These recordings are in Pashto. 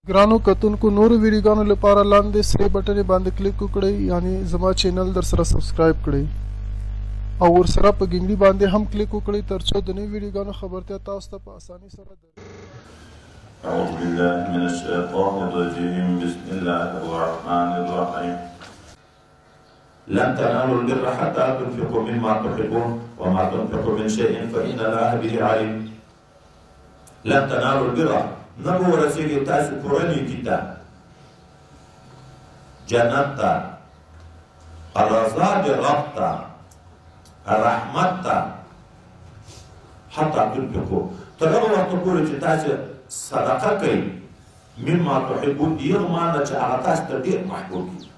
ګرانو کتونکو نورو ویډیوګانو لپاره لاندې سره بټن باندې کلیک وکړئ یعنی زما چینل در سره سبسکرایب کړئ او ورسره په ګنګړي باندې هم کلیک وکړئ ترڅو د نوي ویډیوګانو خبرتیا تاسو ته په اسانۍ سره أعوذ بالله من الشيطان الرجيم بسم الله الرحمن الرحيم لن تنالوا البر حتى تنفقوا مما تحبون وما تنفقوا من شيء فإن الله به عليم لن تنالوا البر نبو ورسیږي تاسو پورنی کیتا جنت تا رضا د رب تا رحمت تا حتی تنفقوا تر هغه وخت پورې چې تاسو صدقه کوي مما تحبون دیغه معنی چې هغه تاسو ته ډېر محبوب دي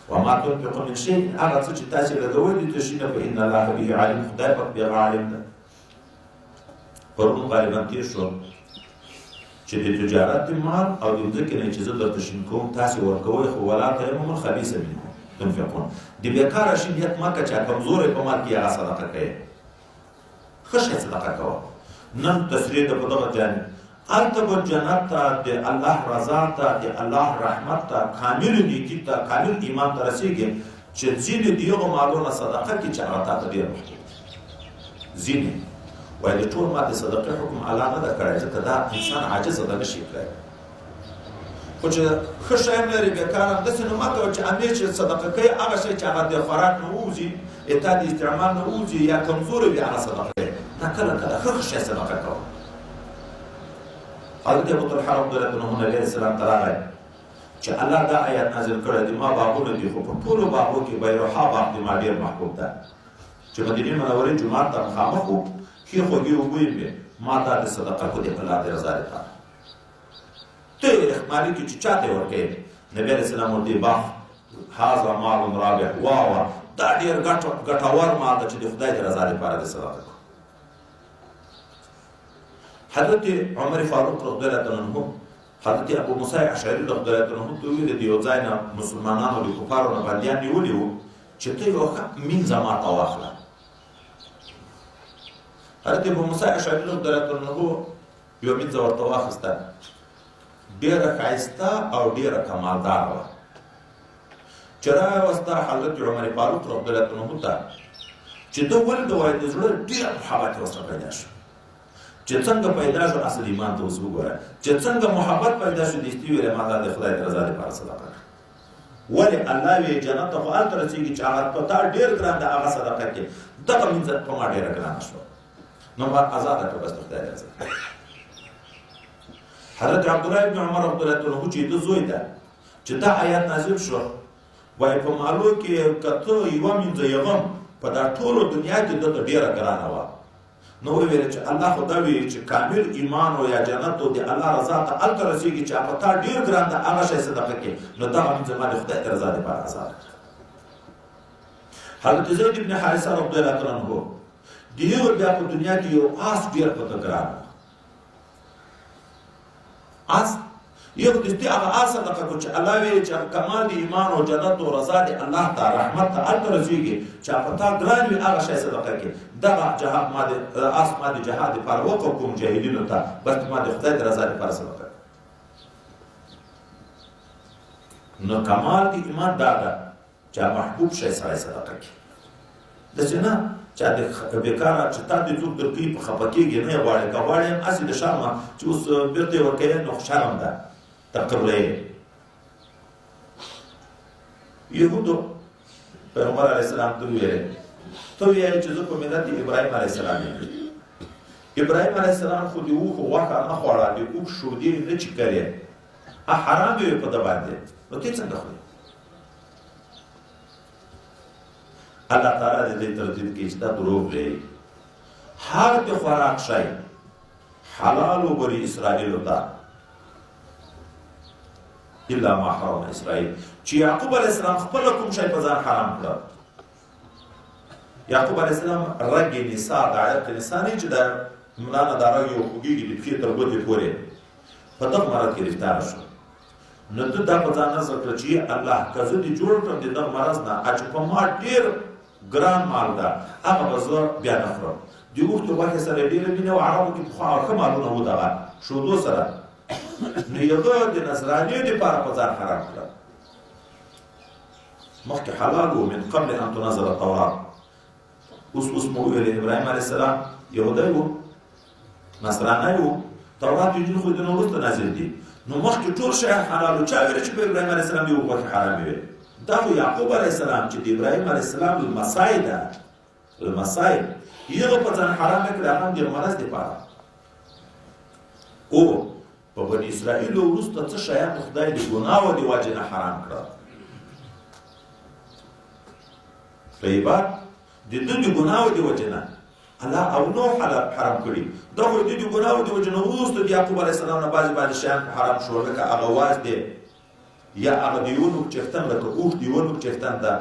وما تنفقوا من شيء هغه څه چې تاسو لګولي تشینه فإن الله به عليم خدای پاک به عالم ده پرون غالبا تیر شو چې د تجارت مال او د ذکر نه چې زه درته شین کوم تاسو ورکوي خو ولا تیمم الخبيث منه تنفقون د بیکاره شي نیت ما که چا کمزورې په مال کې هغه صدقه کوي خشه صدقه کوه نن تسریع د په دغه جانب هلته به جنت ته د الله رضا ته د الله رحمت ته کامل نیکي ته کامل ایمان ته رسېږي چې ځینې د هغو مالونه صدقه کړي چې هغه تا ته ډېر محبوب ځینې وایي د ټول ما د صدقې حکم الله نه ده کړی ځکه دا انسان عاجزه ده نشي کړی خو چې ښه شی هم لري بېکاره همداسې نو مه کوه چې امیر چې صدقه کوي هغه شی چې هغه د خوراک نه ووځي تا د استعمال نه ووځي یا کمزوري وي هغه صدقه کوي نه کله کله ښه شی صدقه کوه حضرت ابوطلحه رضی الله عنه علیه السلام ته راغی چې الله دا آیات نازل کړی دی ما باغونه دي خو په ټولو باغو کې بیروحا باغ دی ما ډېر محبوب ده چې مدینې منورې جومات ته مخامخ و ښې خوږې اوبه یې وې ما دا د صدقه کو دی په الله د رضا لپاره ته یې احتمالي کړي چې چا ته یې ورکوې نبي علیه السلام ورته باغ هذا مال رابح واه دا ډېر ګټور مال ده چې د خدای د رضا لپاره د صدقه کو حضرت عمر فاروق رضی الله عنه حضرت ابو موسی اشعری رضی الله عنه ته ویل د یو ځای نه مسلمانانو د کفارو نه بندیان نیولي وو چې ته یو مینځه ماته واخله حضرت ابو موسی اشعری رضی الله عنه یو مینځه ورته واخیسته ډېره ښایسته او ډېره کمالداره وه چې راوسته حضرت عمر فاروق رضی الله عنه ته چې ده ولې د وایي د زړه ډېر محبت یې ورسره پیدا شو چې څنګه پیدا شو اصل ایمان ته اوس وګوره چې څنګه محبت پیدا شو دستي ویلې ما دا د خدای د رضا لپاره صدقه کړه ولې الله وی جنت ته خو هلته رسېږي چې هغه په تا ډېر ګران ده هغه صدقه کې دغه مینځه په ما ډېره ګرانه شوه نو ما ازاده کړه بس د خدای د رضا حضرت عبدالله ابن عمر رضی الله عنه چې د زوی ده چې دا آیات نازل شو وایي په مالو کې که ته یوه مینځه یغم په دا ټولو دنیا کې دته ډېره ګرانه وه نو ویل چې الله خو دا وی چې کامل ایمان او یا جنت او د الله رضا ته هلته رسېږي چې هغه تا ډېر ګران ده هغه شی صدقه کې نو دغه مینځه ما د خدای د رضا لپاره ازاد کړه حضرت زید بن حارثه رضی الله عنه د هغه بیا په دنیا کې یو آس ډېر په ګران آس یو دستي هغه آس صدقه کو چې الله ویل چې کمال د ایمان او جنت او رضا د الله ته رحمت ته هلته رسېږي چې هغه تا ګران وي هغه شی صدقه کې دغه جهاد ما د آس ما د جهاد لپاره وقف کوم مجاهدینو ته بس ما د خدای د رضا لپاره صدقه نو کمال د ایمان دا ده چې محبوب شی سره صدقه کوي داسې نه چې د بېکاره چې تا د څوک درکوي په خفه کېږي نه یې غواړې که غواړې هم هسې د شرمه چې اوس بېرته یې ورکوې نو شرم ده تقرله یهودو پیغمبر علیه السلام ته وویلې ته ویلې چې زه په ملت د ابراهیم علیه السلام یم ابراهیم علیه السلام خو د اوښو غوښه نه خوړه د اوښ شودې نه چې کرې حرام وي په ده باندې نو ته څنګه خورې الله تعالی د دې تردید کې چې دا دروغ دی هر د خوراک شی حلال و بني اسرائیلو ته الا ما حرم اسرائیل چې یعقوب علیه السلام خپله کوم شی په ځان حرام کړه یعقوب علیه السلام رګ نسا د عیق نسا نه چې د ملا نه دا رګ یو خوږېږي د پښې تر ګوتې پورې په دغه مرض ګرفتاره شو نو ده دا په ځان نظر کړه چې الله که زه دې جوړ کړم د دغه مرض نه چې په ما ډېر ګران مال ده هغه به زه بیا نه خورم د اوښتو غوښې سره ډېره مینه و عربو کې پخوا ښه مالونه و دغه شودو سره نو هغه د نصرانیو دپاره په ځان حرام کړه مخکې حلال و من قبل ان تنزل التورات اوس مو وویل ابراهیم علیه السلام یهودی و نصرانی و تورات انجیل خو د نه وروسته نازل دي نو مخکې ټول شیان حلال و چا ویل چې په ابراهیم علیه السلام یو غوښې حرامې وې دا خو یعقوب علیه السلام چې د ابراهیم علیه السلام لمسی ده لمسی هغه په ځان حرامه کړه هغه هم د مرض دپاره او په بني اسرائیلو وروسته څه شیان خدای د ګناهو د وجې نه حرام کړه طیبات د ده د ګناهو د وجې نه الله او نوح حرام کړي دا خو د دې ګناهو د وجې نه وروسته د یعقوب علیه السلام نه بعضې شیان حرام شو لکه هغه واز دی یا هغه د یو نوک چښتن لکه اوښ د یو نوک چښتن ده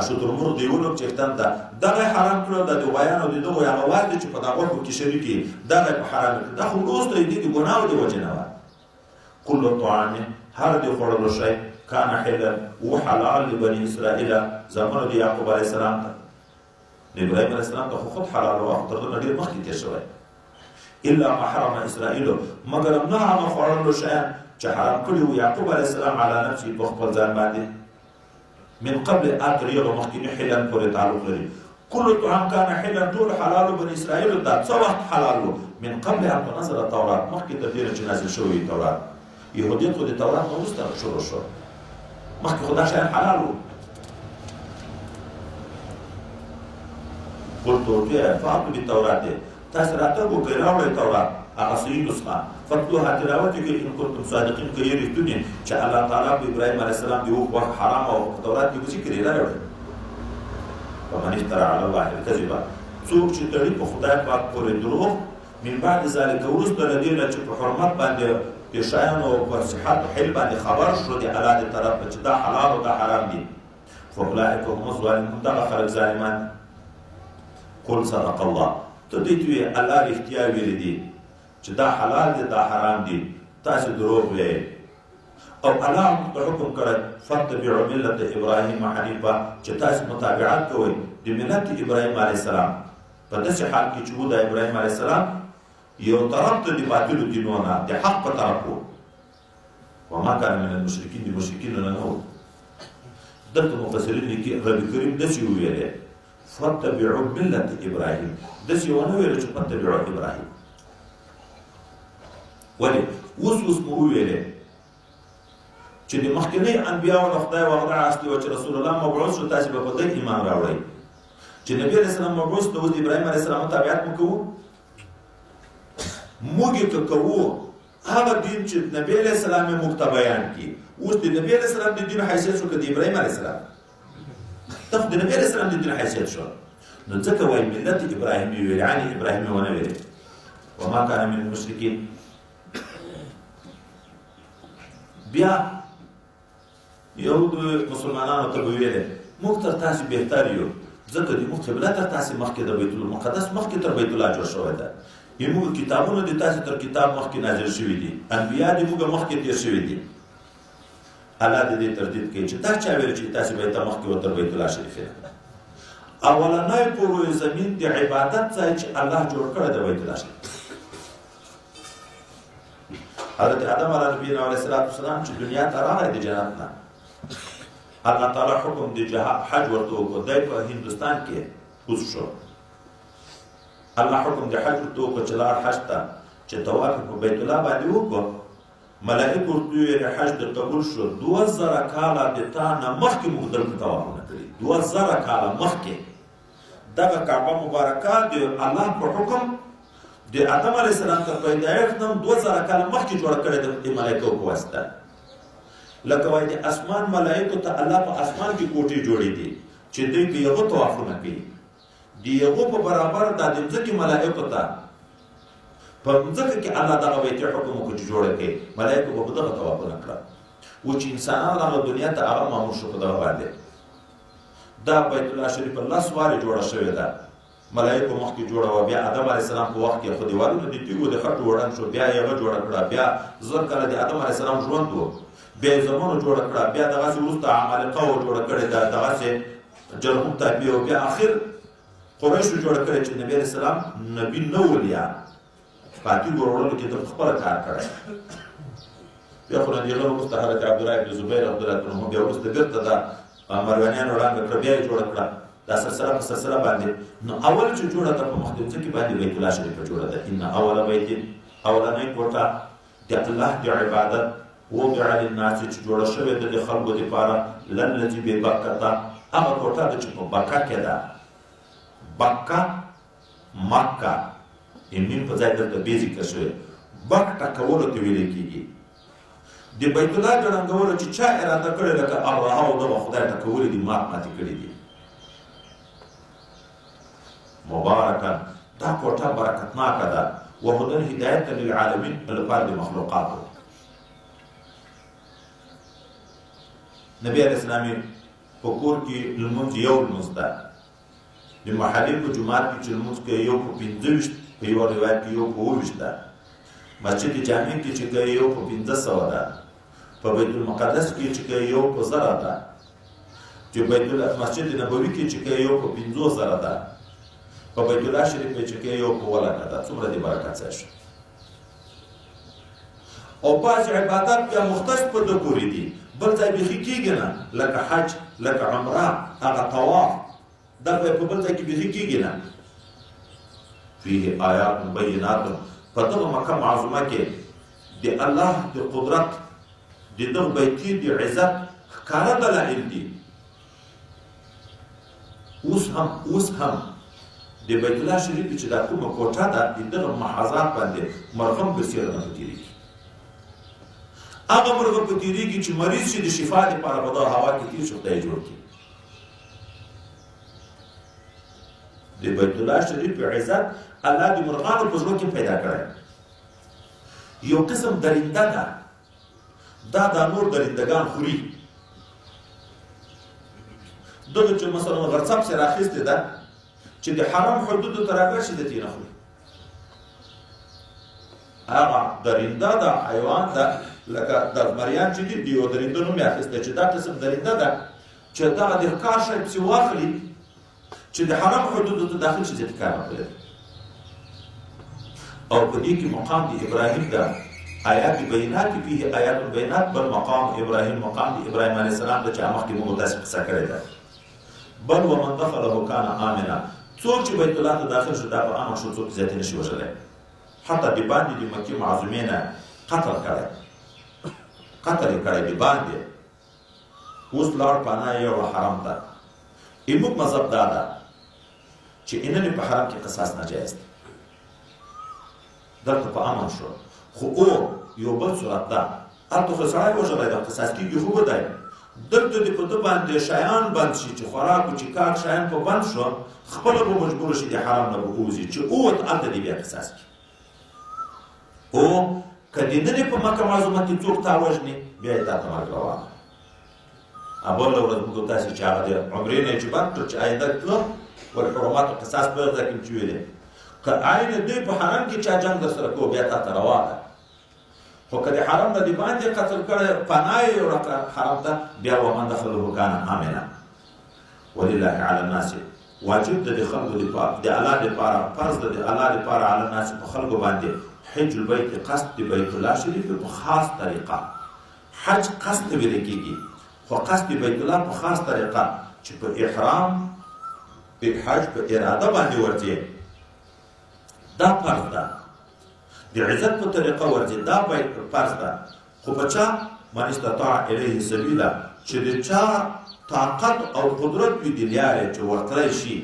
شترمرغ د یو نوک چښتن ده دغه یې حرام کړه دا د غویانو د دغو هغه واز دی چې په دا غوښو کې شریک یي دغه یې په حرام کړه دا خو وروسته د دې د ګناهو د وجې نه وه کل طعام هر د خوړلو شی کان حلا وحلال لبني اسرائیل زمانو د یعقوب علیه السلام ته د ابراهیم علیه السلام ته خو خود حلال و تر دغه ډېر مخکې تېر شوی الا ما حرم اسرائیل مګر همدا هغه خوړلو شیان چې حرام کړي وو یعقوب علیه السلام علی نفسه په خپل ځان باندې من قبل اخر یغه مخکې حلا پورې تعلق لري كل طعام كان حلا ټول حلال بني اسرائیل دا څه وخت حلال و من قبل ان تنزل التورات مخکې تر دې چې نازل شوی تورات یهودیت خو د تورات نه وروسته شروع شو مخکې خو دا شیان حلال و قلت فاتوا بالتورات تاسو راته وګورئ راوړئ تورات هغه صحیح نسخه فتلوها تلاوت کې ان کنتم صادقین که یې رښتونی چې الله تعالی په ابراهیم علیه السلام د اوښ غوښه حرام او په تورات کې ذکر یې راوړی ومن افترى على الله الكذب څوک چې تړي په خدای پاک پورې دروغ من بعد ذلك وروسته له دې نه چې په حرمت باندې په شیانو او په صحت حل باندې خبر شو د الله د طرف چې دا حلال او دا حرام دي فاولئک هم الظالمون دغه خلک ظالمان قل صدق الله ته دې ته الله رښتیا ویلي دي چې دا حلال دي دا حرام دي تاسو دروغ وایئ او الله ته حکم کړی فتبعوا ملت ابراهیم حنیفا چې تاسو متابعت کوئ د ملت ابراهیم علیه السلام په داسې حال کې چې و د ابراهیم علیه السلام یو طرف ته د باطلو دینونو نه د حق په طرف و وما کان من المشرکین د مشرکینو نه و دلته مفسرین لیکي رب کریم داسې وویلی فتبعوا ملت ابراهیم داسې ونه ویل چې فتبعوا ابراهیم ولې اوس مو وویلی چې د مخکنۍ انبیاو نه خدای وعده اخیستې وه چې رسول الله مبعوث شو تاسې به په ده ایمان راوړئ چې نبي علیه السلام مبعوث ته اوس د ابراهیم علیه السلام تابعیت مو کوو موږ یې که کوو هغه دین چې نبي علیه السلام یې موږ ته بیان کړي اوس د نبي علیه السلام د دین حیثیت شو که د ابراهیم علیه السلام ته خو د نبي علیه السلام د دین حیثیت شو نو ځکه وایي ملت ابراهیم یې ویل یعنې ابراهیم یې ونه ویلې وما کان من المشرکین بیا یهود مسلمانانو ته به ویلې موږ تر تاسې بهتر یو ځکه د موږ قبله تر تاسې مخکې د بیت المقدس مخکې تر بیت الله جوړ شوی ده زموږ کتابونه د تاسې تر کتاب مخکې نازل شوي دي انبیا د موږ مخکې تېر شوي دي الله د دې تردید کوي چې دا چا ویل چې تاسې بیت مخکې وتر بیت الله شریف اولنی په روی زمین د عبادت ځای چې الله جوړ کړی د بیت الله شریف حضرت آدم علیه نبینا علیه السلام چې دنیا ته راغی د جنت نه الله تعالی حکم د حج ورته وکړ دی په هندوستان کې اوس شو الله حکم د حج ورته وکړ چې لاړ حج ته چې طواف په بیت الله باندې وکړ ملائکه ورته ویل حج د قبول شو 2000 کاله د تا نه مخکې موږ دلته طوافونه کړي 2000 کاله مخکې دغه کعبه مبارکه د الله په حکم د آدم علیه السلام تر پیدایښت نه 2000 کاله مخکې جوړه کړې د ملایکو په واسطه لکه وایي د اسمان ملایکو ته الله په اسمان کې کوټې جوړې دي چې دوی په یغو طوافونه کوي د یغو په برابر د ځمکې ملایکو ته په ځمکه کې الله دغه بیت حکم وکړي چې جوړه کړي ملایکو به دغه طوافونه کړه و چې انسانان هغه دنیا ته هغه مامور شو په دغه باندې دا بیت الله شریف الله سوارې جوړه شوې ده ملائکه مخکې جوړه وه بیا آدم علیه السلام په وخت کې خو دیوالونه د تیږو د خټو وړاند شو بیا یې هغه جوړه کړه بیا زر کاله د آدم علیه السلام ژوند و بیا یې زمانو جوړه کړه بیا دغسې وروسته عمالقه و جوړه کړې ده دغسې جرهم تابع و بیا اخر قریشو جوړه کړې چې نبي علیه السلام نبي نه ولیا پاتې وروړلو کې د خپله کار کړی بیا خو نه دې له وروسته حضرت عبدالله بن زبیر رضی الله عنه بیا وروسته بېرته دا مروانیانو ړانګه کړه، بیا یې جوړه کړه دا سلسله په سلسله باندې. نو اول چې جوړه ده په مخ د ځمکې باندې بیت الله شریفه جوړه ده. ان اول بیت، اولنۍ کوټه د الله د عبادت وضع للناس چې جوړه شوې ده د خلکو دپاره للذي ببکة، هغه کوټه ده چې په بکه کې ده. بکه مکه میم په ځای دلته بې ذکر شوی، بک ټکولو ته ویلی کېږي. د بیت الله د ړنګولو چې چا اراده کړې لکه ابرهه او دغه خدای ټکولي دي، ماتې کړي دي. مبارکا، دا کوټه برکتناکه ده. وهدن هدایت للعالمین، لپاره د مخلوقاتو. نبی علیه السلام په کور کې لمونځ یو لمونځ ده. د محلې په جومات کې چې لمونځ کوي یو په 25، په یو روایت کې یو په 20 ده. مسجد جامع کې چې کوي یو په 1500 ده. په بیت المقدس کې چې کوي یو په 1000 ده. چې مسجد نبوي کې چې کوي یو په 50000 ده. په بیت الله شریف کې چې کوي یو په 1000 ده. څومره د برکت ځای شو. او بعض عبادات بیا مختص په ده پورې دي، بل ځای بیخي کېږي نه، لکه حج، لکه عمره، هغه طواف، دا په بل ځای کې بیخي کېږي نه. فيه آیات بینات، په دغه مکه معظمه کې د الله د قدرت، د دغه بیتي د عزت ښکاره دلایل دي. اوس هم د بیت الله شریف چې دا کومه کوټه ده د دغه محاذات باندې مرغم برسېره نه تېرېږي. هغه مرغه په تېرېږي چې مریض چې د شفا دپاره په دغه هوا کې تېر شي، خدای جوړ کړي. د بیت الله شریف په عزت الله د مرغانو په زړه کې پیدا کړی. یو قسم درنده ده، دا نور درندگان خوري. دغه چې مثلا غرڅب سره راخیستې ده چې د حرام حدودو ته رارسي، د تېنه خوري. هغه درنده ده، حیوان ده، لکه د مریان چې دي د یو درنده نوم یې اخیستی چې دا قسم درنده ده چې دغه د ښکار شی پسې واخلي چې د حرام حدودو ته داخل شي، زیات کار نه کوي. او په دې کې مقام د ابراهیم ده، آیات بینات فيه آیات بینات، بل مقام ابراهیم، مقام د ابراهیم علیه السلام ده چې مخکې موږ داسې قصه کړې ده. بل ومن دخله کان آمنا، څوک چې بیت الله ته داخل شو دا په امن شو، څوک زیاتې نشي وژلی. حتی د باندې د مکې معظمې نه قتل یې کړی د باندې. اوس لاړ پناه یې یوړه حرم ته. زموږ مذهب دا ده چې اننې په حرم کې قصاص ناجایز دی. دلته په امن شو، خو او یو بل صورت ده، هلته خو سړی وژلی ده، قصاص کېږي خو به دی. دلته دې په ده باندې شیان بند شي چې خوراک و چیکار شیان په بند شو، خپله به مجبور شي د حرم نه به ووځي چې اوت هلته دې بیا قصاص کړي. او که د ننې په مکه معظمه کې څوک تا وژني، بیا یې تا ته مرګ روان. بله ورځ موږ تاسې چې هغه د عمرې نه یې چې بند کړ چې آینده تله والحرماتو قصاص په هغه ځای کې چې ویلې، که عین دوی په حرم کې چا جنګ در سره کوو، بیا تا ته روا ده. خو که د حرم نه د باندې قتل کړی، پناه یې یوړه حرم ته، بیا ومن دخله کان آمنا. ولله علی الناس، واجب ده د خلکو د الله دپاره، فرض ده د الله دپاره علی الناس په خلکو باندې حج البیت، قصد د بیت الله شریف په خاص طریقه. حج قصد ته ویل کېږي، خو قصد بیت الله په خاص طریقه چې په احرام، په حج، په اراده باندې ورځي، دا فرض ده. د عزت په طریقه ورځي، دا فرض ده. خو په چا من استطاع الیه سبیلا، چې د چا طاقت او قدرت وي د لارې چې ورتلی شي.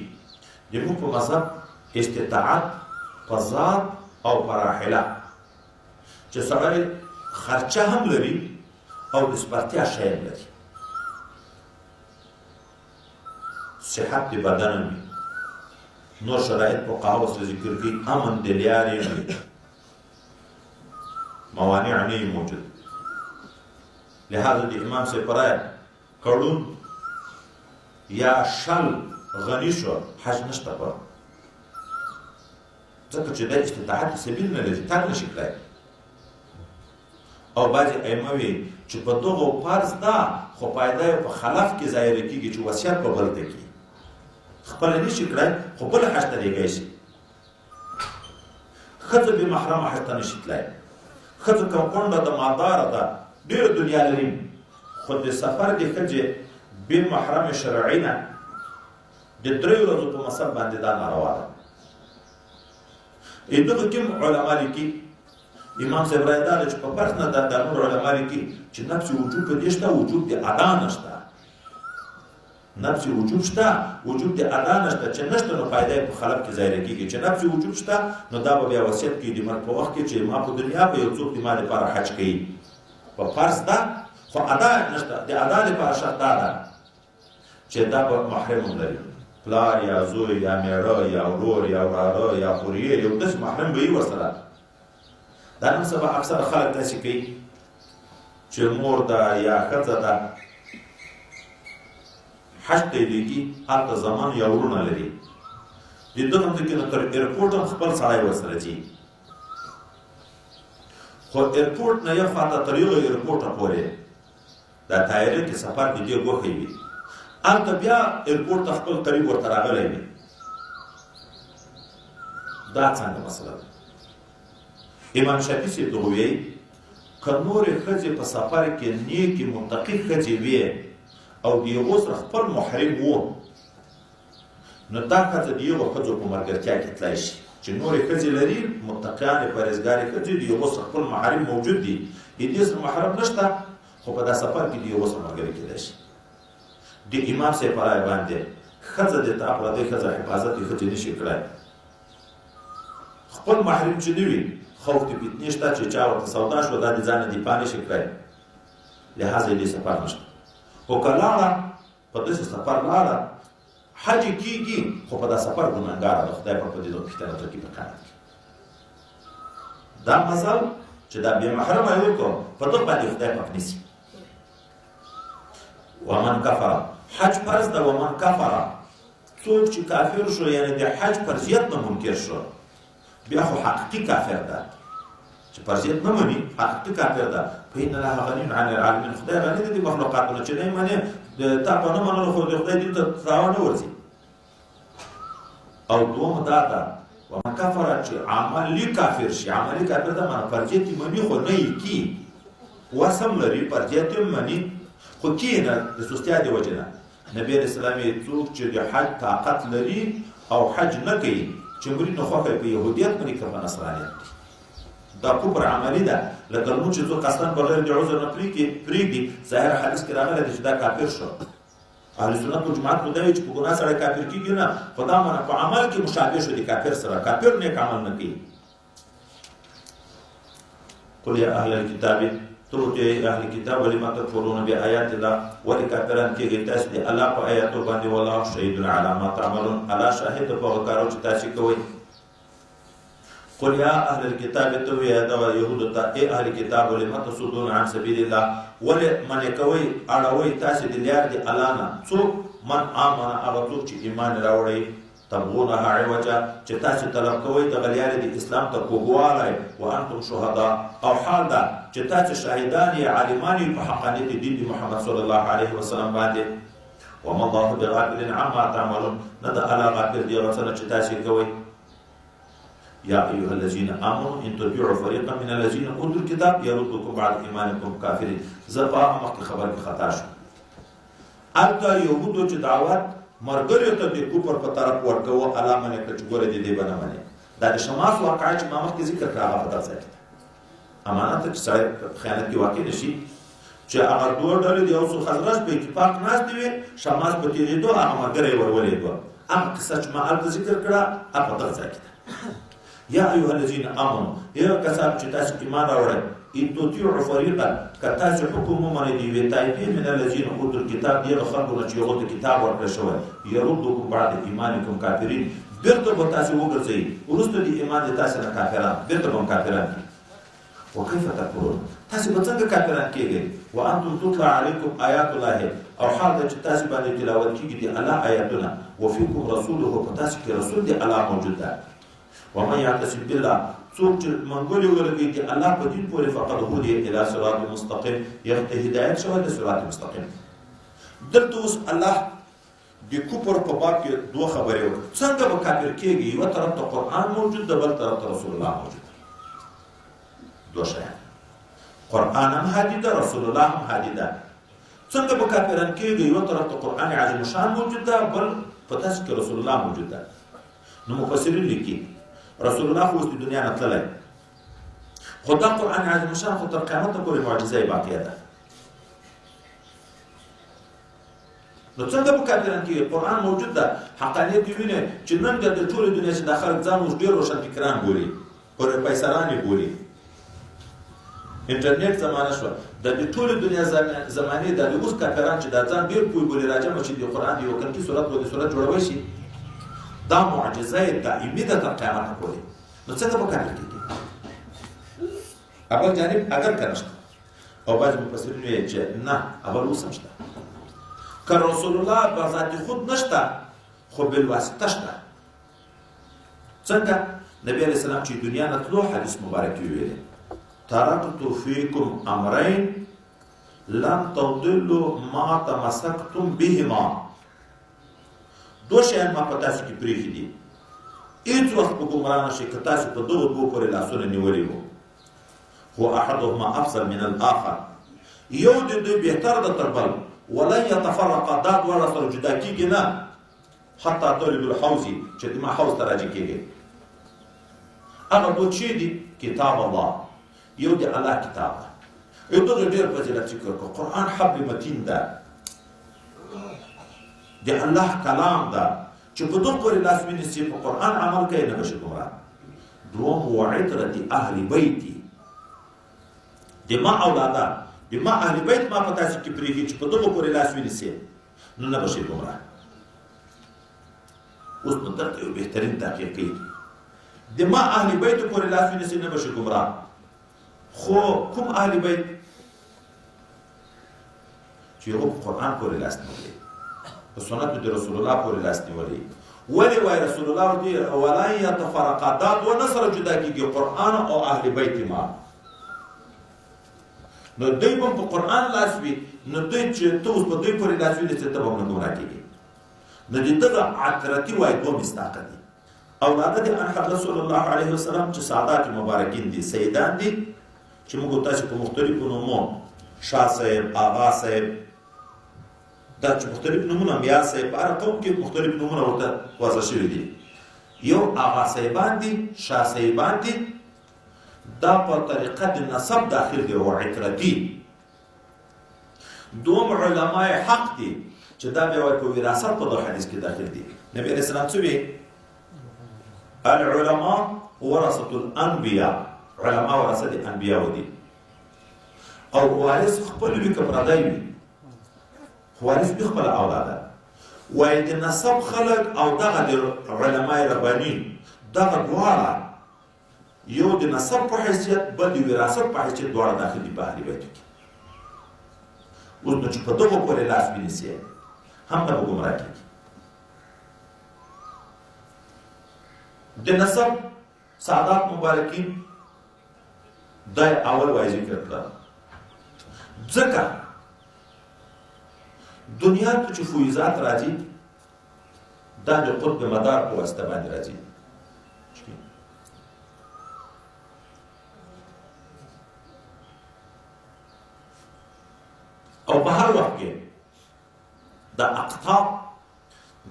زموږ په مذهب استطاعت په ذات او په راحله، چې سړی خرچه هم لري او د سپارتیا شی هم لري، صحت د بدن وي، نور شرایط فقهاو سره ذکر کوي، امن د لارې وي، موانع نه وي موجود. لہذا د امام صاحب په رایه کړون یا شل غني شو، حج نشته په، ځکه چې دا استطاعت سبیل نه لري، تګ نشي کړی. او بعضې ائمه وي چې په دغو فرض ده، خو فایده یې په خلف کې ظاهره کېږي چې وصیت به بل ته کړي، خپله نشي کړی، خو بل حج ته لیږی شي. ښځه بې محرمه حج ته نشي تللی، ښځه که کونډه ده، مالداره ده، ډېره دنیا لري خو د سفر د ښځې بې محرم شرعي نه د 3 ورځو په مصب باندې دا ناروا ده. دغه کوم علما لیکي امام صاحب رایه دا ده چې په فرض نه دا نور علما لیکي چې نفس وجوب په دې شته وجوب د ادا نشته نفس وجوب شته وجوب د ادا نشته چې نشته نو فایده په خلق کې ظاهر کیږي چې نفس وجوب شته نو دا به بیا وصیت کوي د مرګ په وخت کې چې ما په دنیا په یو څوک د ما لپاره حج کوي په فرض ده خو ادا نشته د ادا لپاره شرط دا ده چې دا به محرم لري پلار یا زوی یا میړه یا ورور یا وراره یا خوریه یو داسې محرم به وي ورسره. دا نن سبا اکثر خلک داسې کوي چې مور ده یا ښځه ده حج ته یې لیکي هلته زمان یا وروڼه لري د دغه ځکه نو تر ایرپورټ هم خپل سړی ورسره ځي خو ایرپورټ نه یو خواته تر یو ایرپورټه پورې دا طیارې کې سفر د دې ګوښې وي هلته بیا ایرپورټ ته خپل قریب ورته راغلی وي. دا څنګه مسله ده؟ امام شافعي صاحب دغه وایي که نورې ښځې په سفر کې نیکې متقي ښځې وې او د یو سره خپل محرم و نو دا ښځه د یوه ښځو په ملګرتیا کې تللی شي چې نورې ښځې لري متقیانې پرهېزګارې ښځې د یوه سره خپل محرم موجود دي د دې سره محرم نشته خو په دا سفر کې د یوه سره ملګري کېدای شي. د امام صاحب په رایه باندې ښځه د تا پردۍ ښځه حفاظت د ښځې نشي کړی خپل محرم چې نه وي خوف د فتنې شته چې چا ورته سودا شوه دا د ځانه دفاع نشي کړی لهذا یې دې سفر نشته. خو که لاړه په داسې سفر لاړه حج کېږي خو په دا سفر ګناهګاره ده خدای په دې دغه فتنه ترکي په کار کې دا مزل چې دا بې محرمه یې وکړو په دغه باندې خدای پاک نیسي. ومن کفر حج فرض ده ومن کفر څوک چې کافر شو یعنی د حج فرضیت نه منکر شو بیا خو حقیقي کافر ده چې فرضیت نه مني حقیقي کافر ده فإن الله غني عن العالمين خدای غني دی د مخلوقاتو چې نه مني تا په نه منلو خو د خدای دین ته تاوان نه ورځي. او دوم دا ده ومن کفر چې عملي کافر شي عملي کافر ده معنی فرضیت مني خو نه یې کی وسم لري فرضیت مني خو کینه د سستیا دی وجه نه نبی اسلام یې څوک چې د حج طاقت لري او حج نه کوي چې مري نه خوښه په يهودیت باندې کوي نصرانیت دا کفر عملی ده لکه لمونځ چې څوک اصلا بغیر د عذر نه پرېږدي ظاهر حدیث کې راغلی دی چې دا کافر شو. اهل سنت والجماعت نو دا وایي چې په ګناه سره کافر کېږي نه خو دا معنی په عمل کې مشابه شو د کافر سره کافر نیک عمل نه کوي. قل یا اهل الکتاب ترجع اهل کتاب ولما تکفرون بآیات الله ولې کافران کېږئ تاسو د الله په آیاتو باندې والله شهید علی ما تعملون الله شاهد په هغه کارو چې تاسو کوئ. قل یا اهل الكتاب تو یا دا يهود ته ای اهل کتاب ولما تصدون عن سبيل الله ول من کوي اړوي تاسو د لیار دی الله نه څوک من امن هغه څوک چې ایمان راوړي تبغونها عوجا چې تاسو طلب کوئ د غلیار د اسلام ته کوګواله وانتم شهدا او حال دا چې تاسو شاهدان یا عالمان په حقانیت دین محمد صلی الله علیه وسلم باندې وما الله بغافل عما تعملون ند الله غافل دی رسول چې تاسو کوئ. يا أيها الذين آمنوا إن تطيعوا فريقا من الذين أوتوا الكتاب يردوكم بعد إيمانكم كافرين زفا مخکې خبر کې خطا شو البته يهودو چې دعوت مرګریو ته د کفر په طرف ورکوه علامه نه کړ چې ګوره دې به نه منې دا د شماس واقعه چې ما مخکې ذکر کړه هغه په دغه ځای کې امانت چې سړی خیانت کې واقع نشي چې هغه دوه ډلې د اوس خزرج په اتفاق ناستې وي شماس په تېرېدو هغه ملګری ورولېدو هغه قصه چې ما هلته ذکر کړه هغه په دغه ځای کې یا ایها الذین آمنوا یا کسان چې تاسو ایمان راوړئ ان تطیعوا فريقا کتاسو حکم ومنئ د یوې طایفې من الذین اوتوا الکتاب دغه خلکو نه چې هغوی ته کتاب ورکړل شوی یردوکم بعد ایمانکم کافرین بیرته به تاسو وګرځئ وروسته د ایمان د تاسو نه کافران بیرته به هم کافران کړي. وکیف تکفرون تاسو به څنګه کافران کېږئ وانتم تتلى علیکم آیات الله او حال ده چې تاسو باندې تلاوت کېږي د الله آیاتونه وفیکم رسوله په تاسو کې رسول د الله موجود ده. ومن يعتصم بالله څوک چې منګولې ولګي چې الله په دین پورې فقط هدي الى صراط مستقیم یغته هدایت شوی د صراط مستقیم. دلته اوس الله د کفر په باب کې دوه خبرې وکړي څنګه به کافر کېږي یوه طرف ته قرآن موجود ده بل طرف ته رسول الله موجود ده دوه شیان قرآن هم هادي ده، رسول الله هم هادي ده. څنګه به کافران کېږي؟ یوه طرف ته قرآن عظیم شان موجود ده، بل په تاسو کې رسول الله موجود ده. نو مفسرین لیکي رسول الله خو اوس د دنیا نه تللی، خو دا قرآن عظیم شان خو تر قیامته پورې معجزه یې باقیه ده. نو څنګه به کافران کېږي؟ قرآن موجود ده، حقانیت یې وینئ چې نن د ټولې دنیا چې دا خلک ځان اوس ډېر روشنفکران بولي، پروفیسران یې بولي. انټرنیټ زمانه شوه، د دې ټولې دنیا زمانې د اوس کافران چې دا ځان ډېر پوه بولي راجمع چې د قرآن د یو کنکي صورت و د صورت جوړوی شي، دا معجزه دائمي ده تر قیامته پورې. نو څنګه به کافر کېږي؟ اول جانب اگر که نشته، او بعض مفسرین وایي چې نه، اول اوس هم شته. که رسول الله به ذات خود نشته، خو بالواسطه شته. څنګه؟ نبی علیه السلام چې دنیا نه تلو حدیث مبارک یې ویلی ترکت فیکم امرین لن تضلوا ما تمسکتم بهما. دو شیان ما په تاسو کې پرېښي دي، هېڅ وخت به ګمراه نه شئ که تاسو په دغو دوو پورې لاسونه نیولي وو. خو احدهما افضل من الاخر، یو د دوی بهتر ده تر بل. ولن یتفرقا، دا دواړه سره جدا کېږي نه، حتی تولد الحوض، چې د ما حوض ته راجع کېږي. هغه دوه چې دي کتاب الله، یو د الله کتاب ده، یو دغه ډېر فضیلت ذکر کړو. قرآن حبل متین ده، د الله کلام ده، چې په دغه پورې لاس ونیسي، په قرآن عمل کوي، نه بشي ګمراه. دوم وعطرة اهل بیتي، د ما اولاده، د ما اهل بیت ما په تاسو کې پرېږي چې په دغه پورې لاس ونیسي، نو نه بشي ګمراه. اوس نو دلته یو بهترین تحقیق کوي، د ما اهل بیتو پورې لاس ونیسي، نه بشي ګمراه. خو کوم اهل بیت چې هغه په قرآن پورې لاس نیولي، په سنتو د رسول الله پورې لاس نیولي. ولې وایي رسول الله ورته ولن یتفرقا، دا دوه نه سره جدا کېږي، قرآن او اهل بیت ما. نو دوی به په قرآن لاس وي، نو دوی چې ته اوس په دوی پورې لاس ونیسې، ته به هم نه ګمراه کېږي. نو د دغه عطرتي وایي دوه مصداقه دي. اولاده د ان حضرت صلی الله علیه وسلم چې سادات مبارکین دي، سیدان دي، چې موږ تاسو په مختلفو نومو، شاه صاحب، آغا صاحب، دا چې مختلف نومونه، میا صاحب، په هر قوم کې مختلف نومونه ورته وضع شوي دي. یو آغا صاحبان دي، شاه صاحبان دي، دا په طریقه د نسب داخل دي او عطرتي. دوم علماء حق دي، چې دا بیا وایي په وراثت په دغه حدیث کې داخل دي. نبی علیه السلام څه وایي؟ العلماء ورثة الانبیاء، علماء ورثه د انبیاء دي، او وارث خپل وي که پردی وي، وارث به خپل اولاده. وایي د نسب خلک او دغه د علماء رباني، دغه دواړه یو د نسب په حیثیت، بل د وراثت په حیثیت، دواړه داخل دي په اهل بیتو کې. اوس نو چې په دغو پورې لاس ونیسي، هم نه به ګمراه کېږي. د نسب سعادات مبارکین دا اول وایي ذکر کړه، ځکه دنیا ته چې فیوزات راځي، دا د قطب مدار په واسطه باندې راځي. او په هر وخت کې دا اقطاب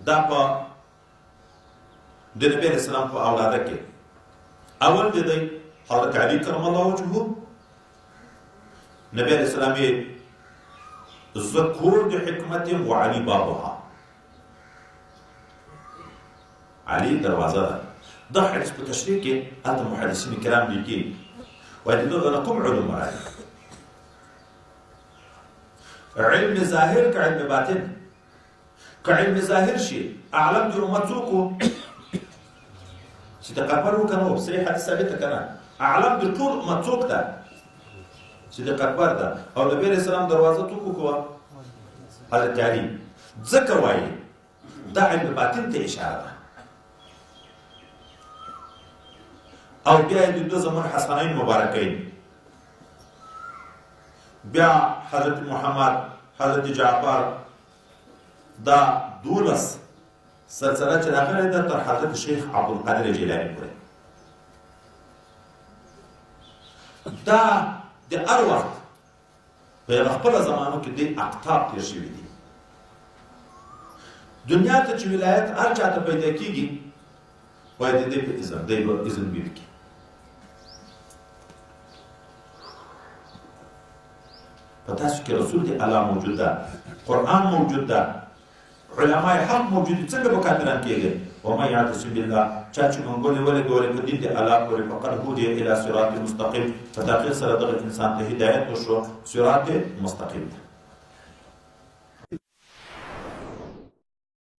دا په د نبی علیه السلام په اولاده کې اول د دی حضرت علی کرم الله وجهه، نبی علیه السلام یې ذکور د حکمت و علی بابها، علی دروازه ده. دا حدیث په تشریح کې هلته محدثین کرام لیکي، وایي دغه نه کوم علوم راځي، علم ظاهر که علم باطن. که علم ظاهر شي، اعلم د امت څوک و چې تکبر وکنه، صحیح حدیث ثابت کنه، اعلم د ټول امت څوک ده چې تکبر ده. او نبی علیه السلام دروازه څوک وکړه؟ حضرت علی. ځکه وایي دا علم باطن ته اشاره ده. او بیا د دوه زمون حسنین مبارکین، بیا حضرت محمد، حضرت جعفر، دا 12 سلسله چې راغلې ده تر حضرت شیخ عبدالقادر جیلانی پورې. دا د د هر وخت په یوه خپله زمانو کې دې اقطاب تېر شوي دي. دنیا ته چې ولایت هر چا ته پیدا کېږي باید د دې په اذن دی به اذن وي وکړي. په تاسو کې رسول دی الله موجود ده، قرآن موجود ده، علماء حق موجود دي، څنګه به کافران کېږي؟ ومن یعتصم بالله، چا چې منګولې ولګولې په دین د الله پورې فقد هدی الی صراط مستقیم، په تحقیق سره دغه انسان ته هدایت وشو، صراط مستقیم.